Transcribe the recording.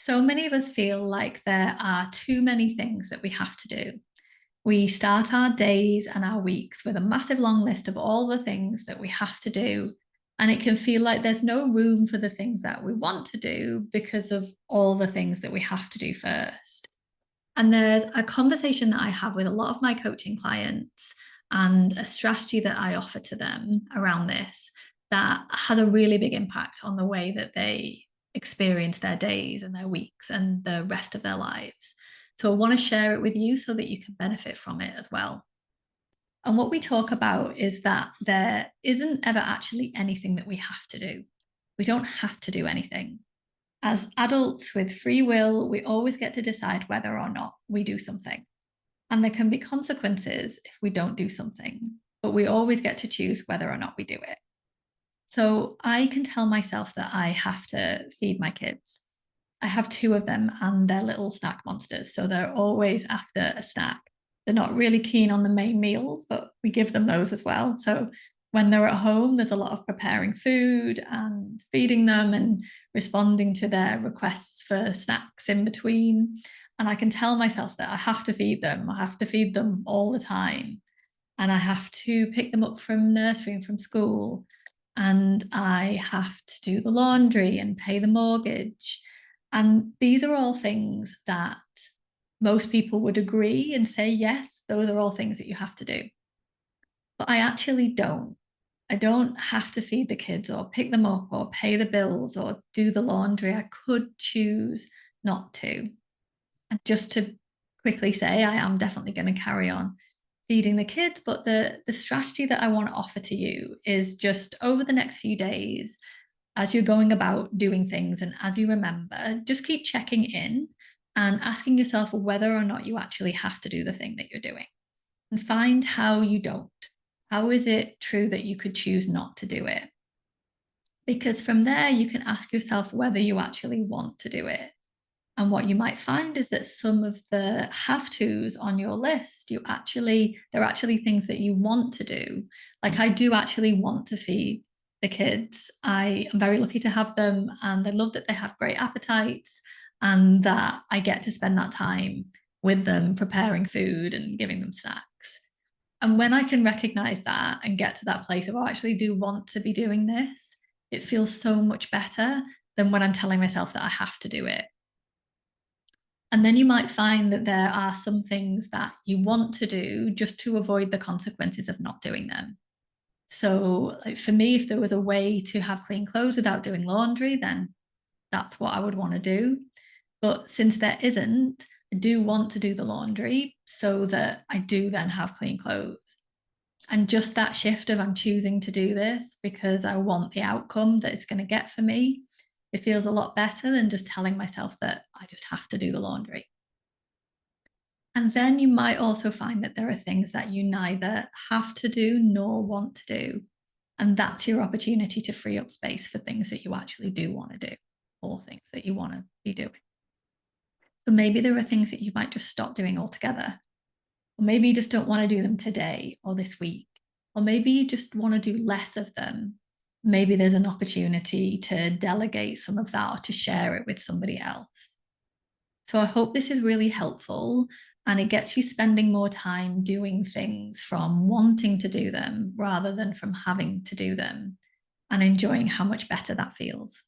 So many of us feel like there are too many things that we have to do. We start our days and our weeks with a massive long list of all the things that we have to do. And it can feel like there's no room for the things that we want to do because of all the things that we have to do first. And there's a conversation that I have with a lot of my coaching clients and a strategy that I offer to them around this that has a really big impact on the way that they experience their days and their weeks and the rest of their lives. So I want to share it with you so that you can benefit from it as well. And what we talk about is that there isn't ever actually anything that we have to do. We don't have to do anything. As adults with free will, we always get to decide whether or not we do something. And there can be consequences if we don't do something, but we always get to choose whether or not we do it. So I can tell myself that I have to feed my kids. I have two of them and they're little snack monsters. So they're always after a snack. They're not really keen on the main meals, but we give them those as well. So when they're at home, there's a lot of preparing food and feeding them and responding to their requests for snacks in between. And I can tell myself that I have to feed them. I have to feed them all the time. And I have to pick them up from nursery and from school. And I have to do the laundry and pay the mortgage. And these are all things that most people would agree and say, yes, those are all things that you have to do. But I actually don't. I don't have to feed the kids or pick them up or pay the bills or do the laundry. I could choose not to. And just to quickly say, I am definitely going to carry on feeding the kids. But the strategy that I want to offer to you is just over the next few days, as you're going about doing things and as you remember, just keep checking in and asking yourself whether or not you actually have to do the thing that you're doing and find how you don't. How is it true that you could choose not to do it? Because from there, you can ask yourself whether you actually want to do it. And what you might find is that some of the have tos on your list, they're actually things that you want to do. Like I do actually want to feed the kids. I am very lucky to have them and I love that they have great appetites and that I get to spend that time with them preparing food and giving them snacks. And when I can recognize that and get to that place of, oh, I actually do want to be doing this, it feels so much better than when I'm telling myself that I have to do it. And then you might find that there are some things that you want to do just to avoid the consequences of not doing them. So, like for me, if there was a way to have clean clothes without doing laundry, then that's what I would want to do. But since there isn't, I do want to do the laundry so that I do then have clean clothes. And just that shift of I'm choosing to do this because I want the outcome that it's going to get for me, it feels a lot better than just telling myself that I just have to do the laundry. And then you might also find that there are things that you neither have to do nor want to do. And that's your opportunity to free up space for things that you actually do want to do or things that you want to be doing. So maybe there are things that you might just stop doing altogether. Or maybe you just don't want to do them today or this week. Or maybe you just want to do less of them. Maybe there's an opportunity to delegate some of that or to share it with somebody else. So I hope this is really helpful and it gets you spending more time doing things from wanting to do them rather than from having to do them and enjoying how much better that feels.